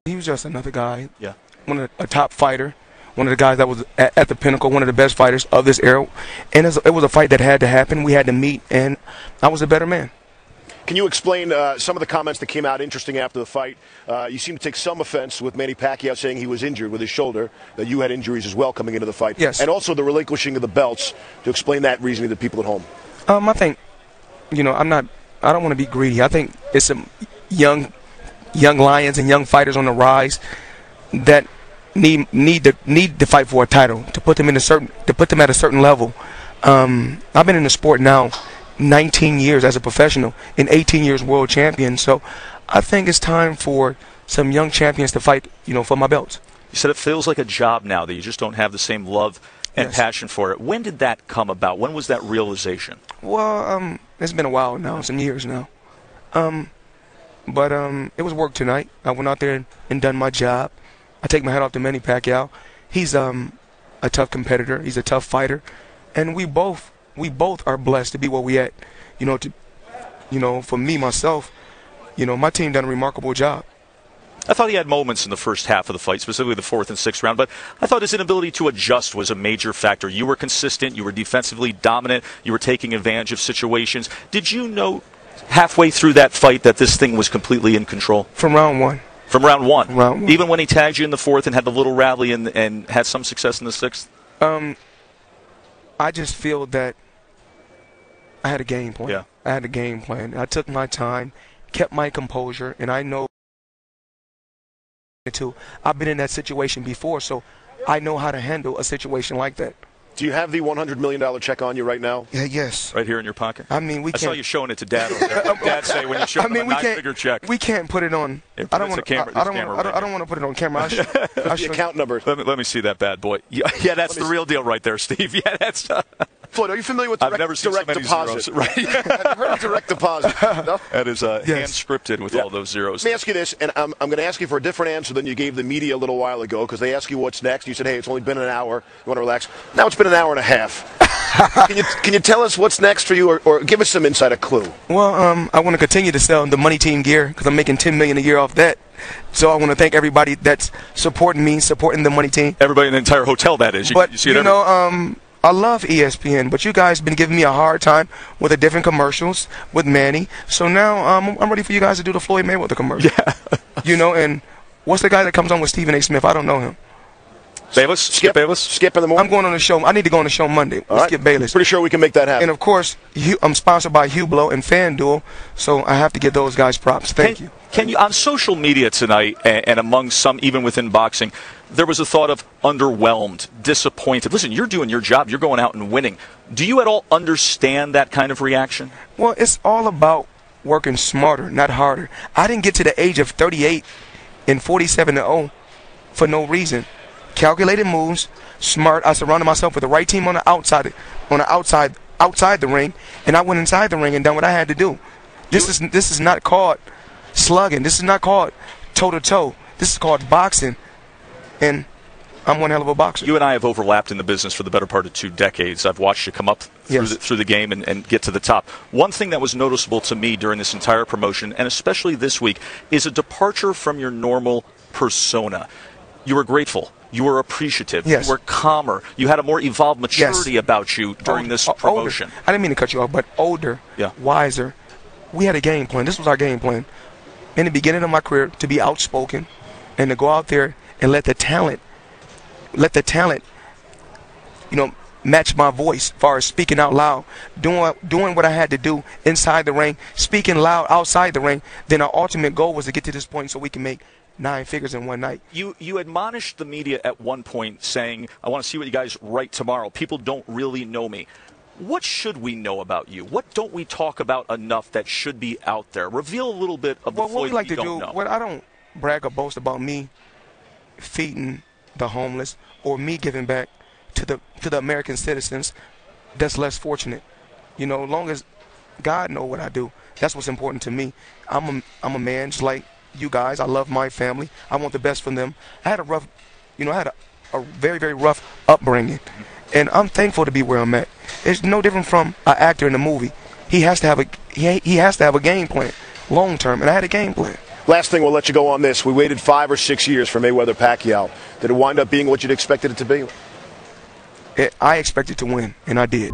He was just another guy. Yeah. A top fighter. One of the guys that was at the pinnacle, one of the best fighters of this era. And it was a fight that had to happen. We had to meet, and I was a better man. Can you explain some of the comments that came out interesting after the fight? You seem to take some offense with Manny Pacquiao saying he was injured with his shoulder, that you had injuries as well coming into the fight. Yes. And also the relinquishing of the belts, to explain that reasoning to people at home. I think, I don't want to be greedy. I think it's some young lions and young fighters on the rise that need to fight for a title to put them at a certain level. I've been in the sport now 19 years as a professional and 18 years world champion. So I think it's time for some young champions to fight, for my belts. You said it feels like a job now, that you just don't have the same love and Yes. passion for it. When did that come about? When was that realization? Well, it's been a while now, some years now. But it was work tonight. I went out there and done my job. I take my hat off to Manny Pacquiao. He's a tough competitor. He's a tough fighter, and we both are blessed to be where we at. For me myself, my team done a remarkable job. I thought he had moments in the first half of the fight, specifically the fourth and sixth round, but I thought his inability to adjust was a major factor. You were consistent. You were defensively dominant. You were taking advantage of situations. Did you know halfway through that fight that this thing was completely in control? From round one. From round one? Round one. Even when he tagged you in the fourth and had the little rally and had some success in the sixth? I just feel that I had a game plan. Yeah. I had a game plan. I took my time, kept my composure, and I know I've been in that situation before, so I know how to handle a situation like that. Do you have the $100 million check on you right now? Yeah, yes. Right here in your pocket? I mean, I saw you showing it to Dad over there. Dad say when you show him a nine-figure check. We can't put it on. I don't want to put it on camera. The account number. Let me see that bad boy. Yeah, that's the real deal right there, Steve. Yeah, that's. Floyd, are you familiar with I've never seen so many deposit? zeros. Right. Have you heard of direct deposit? No? That is hand-scripted with all those zeros. Let me ask you this, and I'm going to ask you for a different answer than you gave the media a little while ago, because they ask you what's next. You said, hey, it's only been an hour. You want to relax. Now it's been an hour and a half. Can you tell us what's next for you, or give us some insight, a clue? Well, I want to continue to sell the Money Team gear because I'm making $10 million a year off that. So I want to thank everybody that's supporting me, supporting the Money Team. Everybody in the entire hotel, that is. But, you see it I love ESPN, but you guys been giving me a hard time with the different commercials with Manny. So now I'm ready for you guys to do the Floyd Mayweather commercial. Yeah. And what's the guy that comes on with Stephen A. Smith? I don't know him. Bayless? Skip Bayless? Skip in the morning? I'm going on the show. I need to go on the show Monday. All right. Skip Bayless. Pretty sure we can make that happen. And, of course, I'm sponsored by Hublot and FanDuel, so I have to give those guys props. Thank you. Can you, on social media tonight, and among some, even within boxing, there was a thought of underwhelmed, disappointed. Listen, you're doing your job. You're going out and winning. Do you at all understand that kind of reaction? Well, it's all about working smarter, not harder. I didn't get to the age of 38 and 47-0 for no reason. Calculated moves, smart. I surrounded myself with the right team on the outside the ring, and I went inside the ring and done what I had to do. This is not called slugging. This is not called toe-to-toe. This is called boxing, and I'm one hell of a boxer. You and I have overlapped in the business for the better part of 2 decades. I've watched you come up through the game and get to the top. One thing that was noticeable to me during this entire promotion, and especially this week, is a departure from your normal persona. You were grateful. You were appreciative. Yes. You were calmer. You had a more evolved maturity about you during this promotion. Older. I didn't mean to cut you off, but older, wiser. We had a game plan. This was our game plan. In the beginning of my career, to be outspoken and to go out there and let the talent, match my voice as far as speaking out loud, doing what I had to do inside the ring, speaking loud outside the ring. Then our ultimate goal was to get to this point so we can make 9 figures in one night. You admonished the media at one point saying, I want to see what you guys write tomorrow. People don't really know me. What should we know about you? What don't we talk about enough that should be out there? Reveal a little bit of the Floyd that you don't know. What I don't brag or boast about me feeding the homeless or me giving back to the American citizens that's less fortunate. As long as God knows what I do, that's what's important to me. I'm a man just like you guys. I love my family. I want the best for them. I had a rough, a very, very rough upbringing. And I'm thankful to be where I'm at. It's no different from an actor in a movie. He has to have a game plan, long term, and I had a game plan. Last thing, we'll let you go on this. We waited 5 or 6 years for Mayweather Pacquiao. Did it wind up being what you'd expected it to be? I expected to win, and I did.